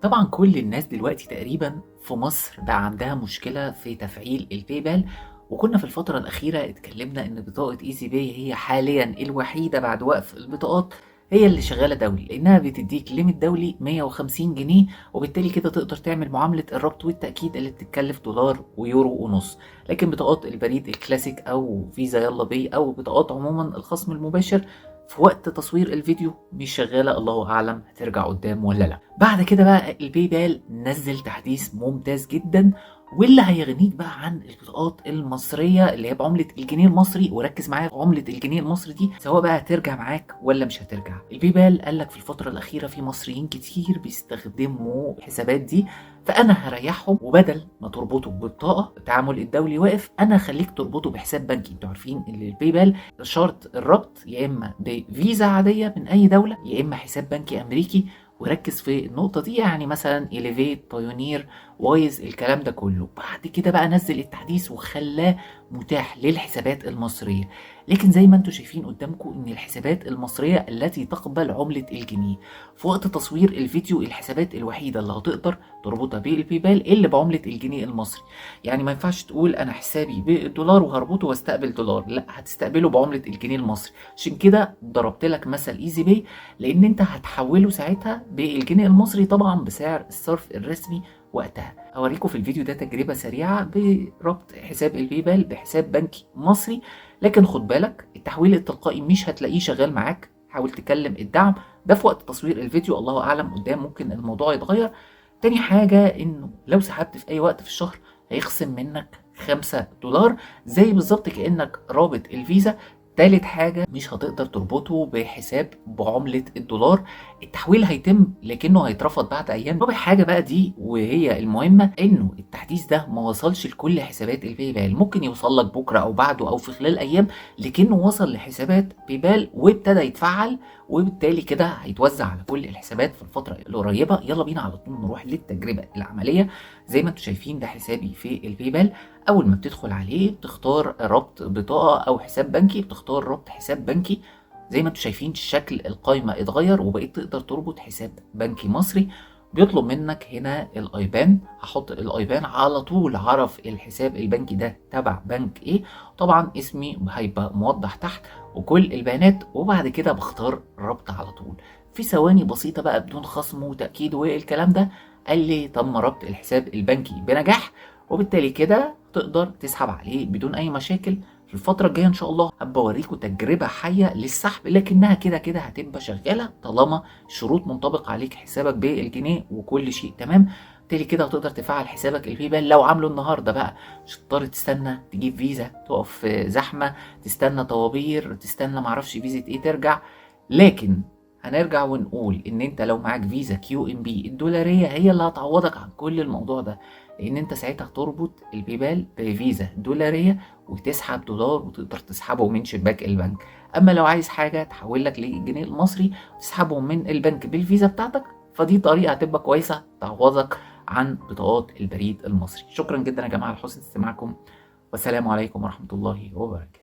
طبعا كل الناس دلوقتي تقريبا في مصر بقى عندها مشكلة في تفعيل الباي بال. وكنا في الفترة الأخيرة اتكلمنا إن بطاقة ايزي باي هي حاليا الوحيدة بعد وقف البطاقات هي اللي شغالة دولي، لأنها بتديك ليميت دولي 150 جنيه، وبالتالي كده تقدر تعمل معاملة الربط والتأكيد اللي بتتكلف دولار ويورو ونص. لكن بطاقات البريد الكلاسيك أو فيزا يلا باي أو بطاقات عموما الخصم المباشر في وقت تصوير الفيديو مش شغالة، الله أعلم هترجع قدام ولا لأ. بعد كده بقى الباي بال نزل تحديث ممتاز جدا، واللي هيغنيك بقى عن البطاقات المصرية اللي هي بعملة الجنيه المصري. وركز معايا في عملة الجنيه المصري دي، سواء بقى هترجع معاك ولا مش هترجع. الباي بال قالك في الفترة الأخيرة في مصريين كتير بيستخدموا الحسابات دي، فأنا هريحهم، وبدل ما تربطه ببطاقة التعامل الدولي واقف، أنا هخليك تربطه بحساب بنكي. انتوا عارفين ان الباي بال شرط الربط يا اما بفيزا عاديه من اي دوله يا اما حساب بنكي امريكي. وركز في النقطه دي، يعني مثلا اليفيت، بايونير، وايز، الكلام ده كله. بعد كده بقى نزل التحديث وخلاه متاح للحسابات المصريه. لكن زي ما انتم شايفين قدامكم ان الحسابات المصريه التي تقبل عمله الجنيه، في وقت تصوير الفيديو الحسابات الوحيده اللي هتقدر تربطها بالباي بال اللي بعمله الجنيه المصري. يعني ما ينفعش تقول انا حسابي بالدولار وهربطه واستقبل دولار، لا، هتستقبله بعمله الجنيه المصري. عشان كده ضربت لك مثل ايزي باي، لان انت هتحوله ساعتها بالجنيه المصري طبعا بسعر الصرف الرسمي وقتها. هوريكم في الفيديو ده تجربه سريعه بربط حساب الباي بال بحساب بنكي مصري. لكن خد بالك التحويل التلقائي مش هتلاقيه شغال معاك، حاول تكلم الدعم ده في وقت تصوير الفيديو، الله اعلم قدام ممكن الموضوع يتغير. تاني حاجة انه لو سحبت في اي وقت في الشهر هيخصم منك 5 دولار، زي بالظبط كأنك رابط الفيزا. تالت حاجة مش هتقدر تربطه بحساب بعملة الدولار، التحويل هيتم لكنه هيترفض بعد ايام. رابع حاجة بقى دي وهي المهمة، انه التحديث ده ما وصلش لكل حسابات الباي بال، ممكن يوصل لك بكرة او بعده او في خلال ايام، لكنه وصل لحسابات باي بال وابتدى يتفعل، وبالتالي كده هيتوزع على كل الحسابات في الفترة القريبة. يلا بينا على طول نروح للتجربة العملية. زي ما انتم شايفين ده حسابي في الباي بال. اول ما بتدخل عليه بتختار ربط بطاقة او حساب بنكي، بتختار ربط حساب بنكي. زي ما انتم شايفين شكل القائمة اتغير وبقيت تقدر تربط حساب بنكي مصري. بيطلب منك هنا الايبان، هحط الايبان على طول عرف الحساب البنكي ده تبع بنك ايه. طبعا اسمي هيبقى موضح تحت وكل البيانات، وبعد كده بختار ربط على طول. في ثواني بسيطة بقى بدون خصم وتأكيد والكلام ده قال لي تم ربط الحساب البنكي بنجاح، وبالتالي كده تقدر تسحب عليه بدون أي مشاكل. في الفترة الجاية إن شاء الله هبقى أوريكم تجربة حية للسحب، لكنها كده كده هتبقى شغالة طالما شروط منطبق عليك حسابك بالجنيه وكل شيء تمام. بالتالي كده هتقدر تفعل حسابك الباي بال لو عامله النهارده بقى. مش هتضطر تستنى تجيب فيزا، تقف في زحمة، تستنى طوابير، تستنى معرفش فيزا ايه ترجع. لكن هنرجع ونقول ان انت لو معاك فيزا كيو ام بي الدولاريه هي اللي هتعوضك عن كل الموضوع ده، لان انت ساعتها تربط الباي بال بفيزا دولاريه وتسحب دولار وتقدر تسحبه من شباك البنك. اما لو عايز حاجه تحول لك للجنيه المصري تسحبه من البنك بالفيزا بتاعتك، فدي طريقه هتبقى كويسه تعوضك عن بطاقات البريد المصري. شكرا جدا يا جماعه لحسن استماعكم، والسلام عليكم ورحمه الله وبركاته.